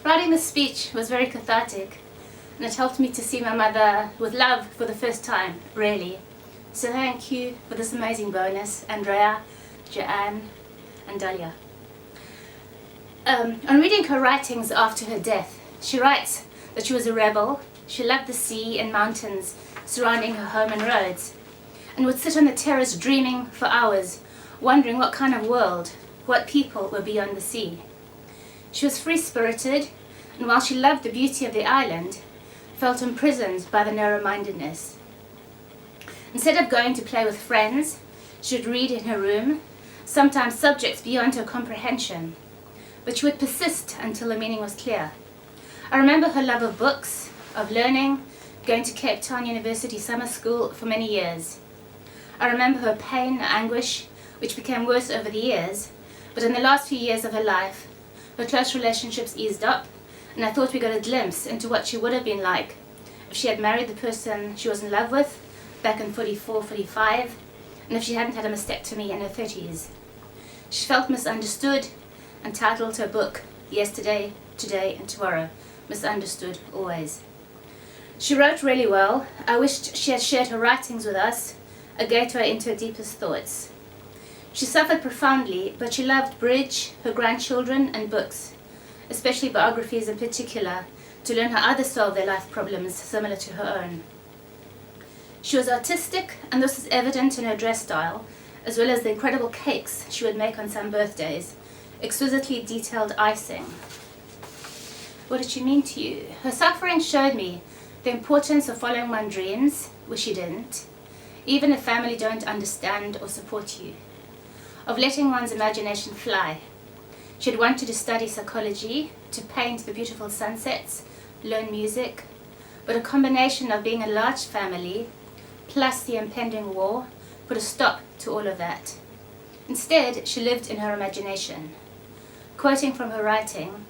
Writing this speech was very cathartic, and it helped me to see my mother with love for the first time, really. So thank you for this amazing bonus, Andrea, Joanne, and Dahlia. On reading her writings after her death, she writes that she was a rebel, she loved the sea and mountains surrounding her home in Rhodes, and would sit on the terrace dreaming for hours, wondering what kind of world, what people were beyond the sea. She was free-spirited, and while she loved the beauty of the island, felt imprisoned by the narrow-mindedness. Instead of going to play with friends, she would read in her room, sometimes subjects beyond her comprehension, but she would persist until the meaning was clear. I remember her love of books, of learning, going to Cape Town University summer school for many years. I remember her pain and anguish, which became worse over the years, but in the last few years of her life, her close relationships eased up, and I thought we got a glimpse into what she would have been like if she had married the person she was in love with back in 44, 45, and if she hadn't had a mastectomy in her 30s. She felt misunderstood and titled her book, Yesterday, Today and Tomorrow, Misunderstood Always. She wrote really well. I wished she had shared her writings with us, a gateway into her deepest thoughts. She suffered profoundly, but she loved bridge, her grandchildren, and books, especially biographies in particular, to learn how others solve their life problems similar to her own. She was artistic, and this is evident in her dress style, as well as the incredible cakes she would make on some birthdays, exquisitely detailed icing. What did she mean to you? Her suffering showed me the importance of following one's dreams, which she didn't, even if family don't understand or support you, of letting one's imagination fly. She had wanted to study psychology, to paint the beautiful sunsets, learn music, but a combination of being a large family, plus the impending war, put a stop to all of that. Instead, she lived in her imagination. Quoting from her writing,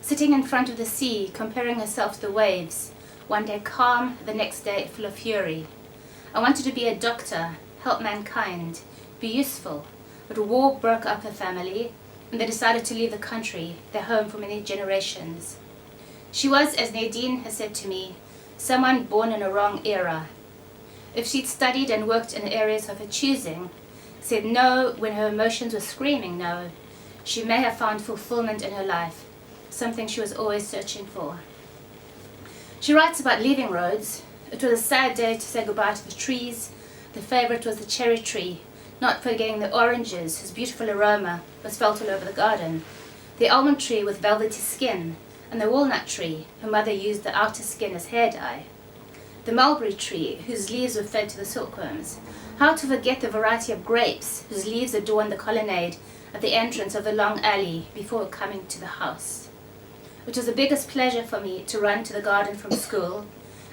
sitting in front of the sea, comparing herself to the waves, one day calm, the next day full of fury. I wanted to be a doctor, help mankind, be useful, but war broke up her family, and they decided to leave the country, their home for many generations. She was, as Nadine has said to me, someone born in a wrong era. If she'd studied and worked in areas of her choosing, said no when her emotions were screaming no, she may have found fulfillment in her life, something she was always searching for. She writes about leaving Rhodes. It was a sad day to say goodbye to the trees. The favorite was the cherry tree, not forgetting the oranges, whose beautiful aroma was felt all over the garden, the almond tree with velvety skin, and the walnut tree, her mother used the outer skin as hair dye, the mulberry tree, whose leaves were fed to the silkworms. How to forget the variety of grapes, whose leaves adorned the colonnade at the entrance of the long alley before coming to the house. It was the biggest pleasure for me to run to the garden from school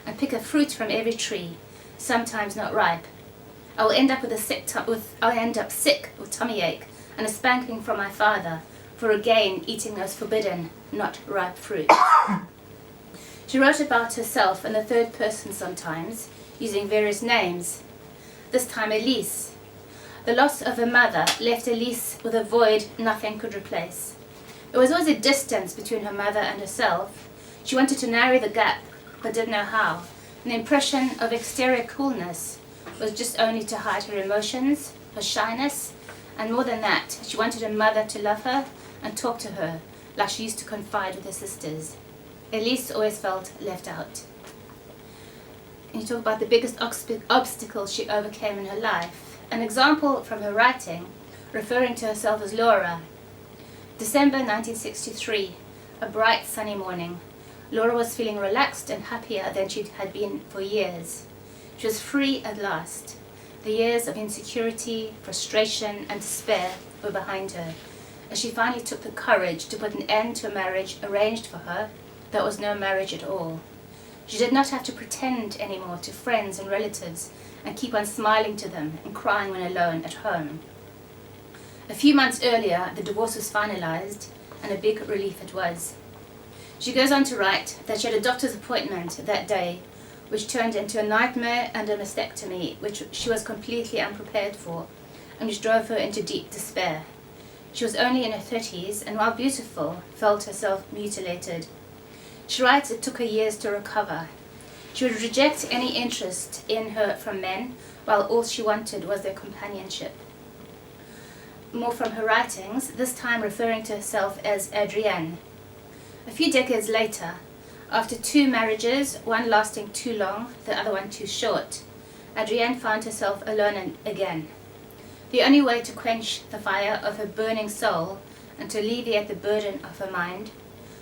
and pick a fruit from every tree, sometimes not ripe. I'll end up sick with tummy ache and a spanking from my father for again eating those forbidden, not ripe fruit. She wrote about herself in the third person sometimes, using various names. This time Elise. The loss of her mother left Elise with a void nothing could replace. There was always a distance between her mother and herself. She wanted to narrow the gap, but didn't know how. An impression of exterior coolness was just only to hide her emotions, her shyness, and more than that, she wanted her mother to love her and talk to her like she used to confide with her sisters. Elise always felt left out. And you talk about the biggest obstacle she overcame in her life. An example from her writing, referring to herself as Laura. December 1963, a bright sunny morning. Laura was feeling relaxed and happier than she had been for years. She was free at last. The years of insecurity, frustration, and despair were behind her, as she finally took the courage to put an end to a marriage arranged for her that was no marriage at all. She did not have to pretend anymore to friends and relatives and keep on smiling to them and crying when alone at home. A few months earlier, the divorce was finalized, and a big relief it was. She goes on to write that she had a doctor's appointment that day, which turned into a nightmare and a mastectomy, which she was completely unprepared for, and which drove her into deep despair. She was only in her 30s and while beautiful, felt herself mutilated. She writes it took her years to recover. She would reject any interest in her from men, while all she wanted was their companionship. More from her writings, this time referring to herself as Adrienne. A few decades later, after 2 marriages, one lasting too long, the other one too short, Adrienne found herself alone again. The only way to quench the fire of her burning soul and to alleviate the burden of her mind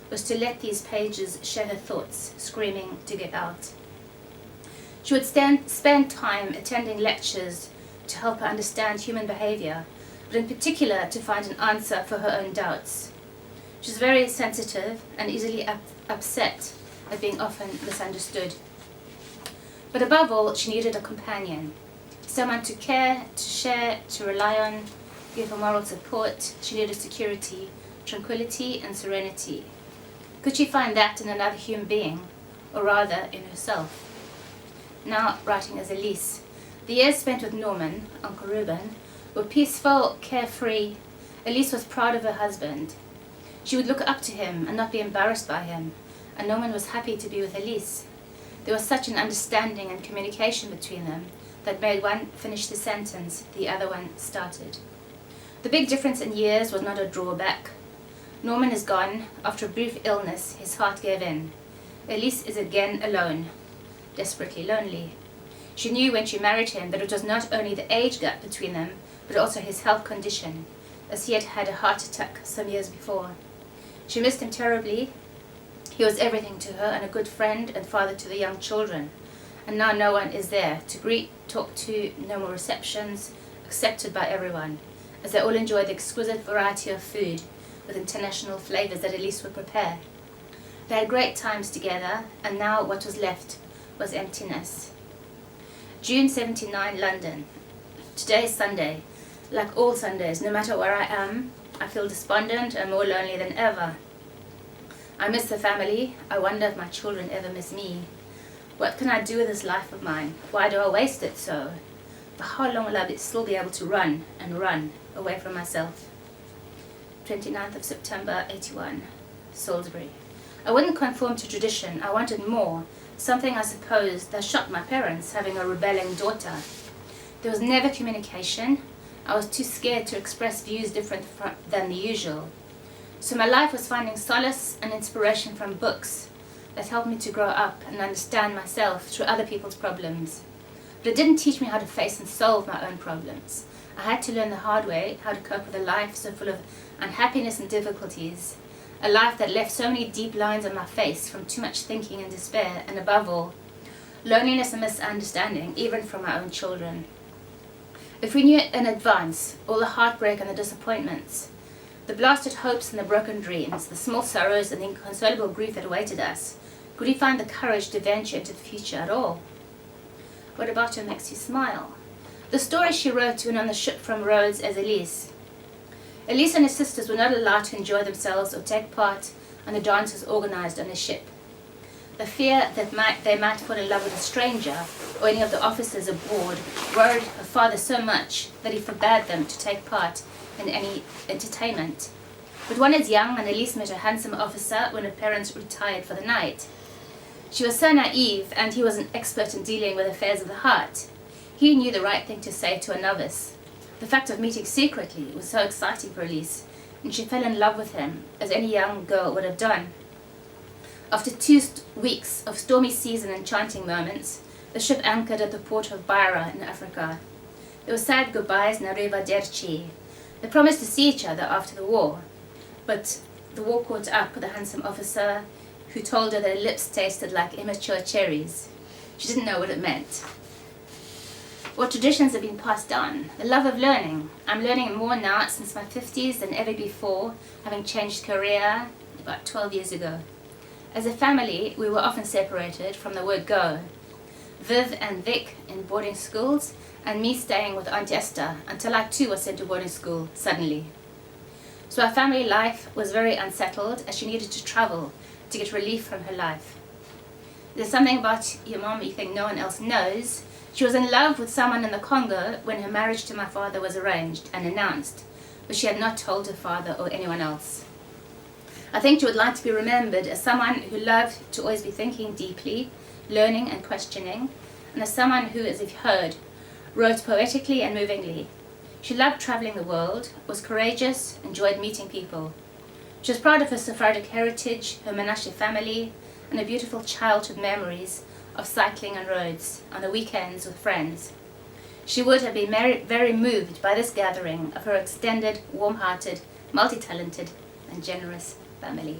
was to let these pages share her thoughts, screaming to get out. She would spend time attending lectures to help her understand human behavior, but in particular to find an answer for her own doubts. She was very sensitive and easily upset at being often misunderstood. But above all, she needed a companion, someone to care, to share, to rely on, give her moral support. She needed security, tranquility, and serenity. Could she find that in another human being, or rather in herself? Now writing as Elise, the years spent with Norman, Uncle Reuben, were peaceful, carefree. Elise was proud of her husband. She would look up to him and not be embarrassed by him, and Norman was happy to be with Elise. There was such an understanding and communication between them that made one finish the sentence, the other one started. The big difference in years was not a drawback. Norman is gone. After a brief illness, his heart gave in. Elise is again alone, desperately lonely. She knew when she married him that it was not only the age gap between them, but also his health condition, as he had had a heart attack some years before. She missed him terribly. He was everything to her and a good friend and father to the young children. And now no one is there to greet, talk to, no more receptions, accepted by everyone, as they all enjoy the exquisite variety of food with international flavors that Elise would prepare. They had great times together, and now what was left was emptiness. June 79, London. Today is Sunday. Like all Sundays, no matter where I am, I feel despondent and more lonely than ever. I miss the family. I wonder if my children ever miss me. What can I do with this life of mine? Why do I waste it so? For how long will I still be able to run and run away from myself? 29th of September, 81, Salisbury. I wouldn't conform to tradition. I wanted more, something I suppose that shocked my parents, having a rebelling daughter. There was never communication. I was too scared to express views different than the usual. So my life was finding solace and inspiration from books that helped me to grow up and understand myself through other people's problems. But it didn't teach me how to face and solve my own problems. I had to learn the hard way how to cope with a life so full of unhappiness and difficulties, a life that left so many deep lines on my face from too much thinking and despair, and above all, loneliness and misunderstanding, even from my own children. If we knew in advance all the heartbreak and the disappointments, the blasted hopes and the broken dreams, the small sorrows and the inconsolable grief that awaited us, could we find the courage to venture into the future at all? What about what makes you smile? The story she wrote when on the ship from Rhodes as Elise. Elise and her sisters were not allowed to enjoy themselves or take part in the dances organized on the ship. The fear that they might fall in love with a stranger or any of the officers aboard worried her father so much that he forbade them to take part in any entertainment. But one is young, and Elise met a handsome officer when her parents retired for the night. She was so naive, and he was an expert in dealing with affairs of the heart. He knew the right thing to say to a novice. The fact of meeting secretly was so exciting for Elise, and she fell in love with him, as any young girl would have done. After 2 weeks of stormy seas and enchanting moments, the ship anchored at the port of Beira in Africa. There were sad goodbyes and arrivederci. They promised to see each other after the war, but the war caught up with a handsome officer who told her that her lips tasted like immature cherries. She didn't know what it meant. What traditions have been passed down? The love of learning. I'm learning more now since my 50s than ever before, having changed career about 12 years ago. As a family, we were often separated from the word go. Viv and Vic in boarding schools, and me staying with Aunt Esther until I too was sent to boarding school suddenly. So our family life was very unsettled as she needed to travel to get relief from her life. There's something about your mom you think no one else knows. She was in love with someone in the Congo when her marriage to my father was arranged and announced, which she had not told her father or anyone else. I think she would like to be remembered as someone who loved to always be thinking deeply, learning and questioning, and as someone who, as you've heard, wrote poetically and movingly. She loved travelling the world, was courageous, enjoyed meeting people. She was proud of her Sephardic heritage, her Menashe family, and her beautiful childhood memories of cycling on roads on the weekends with friends. She would have been very moved by this gathering of her extended, warm-hearted, multi-talented, and generous family.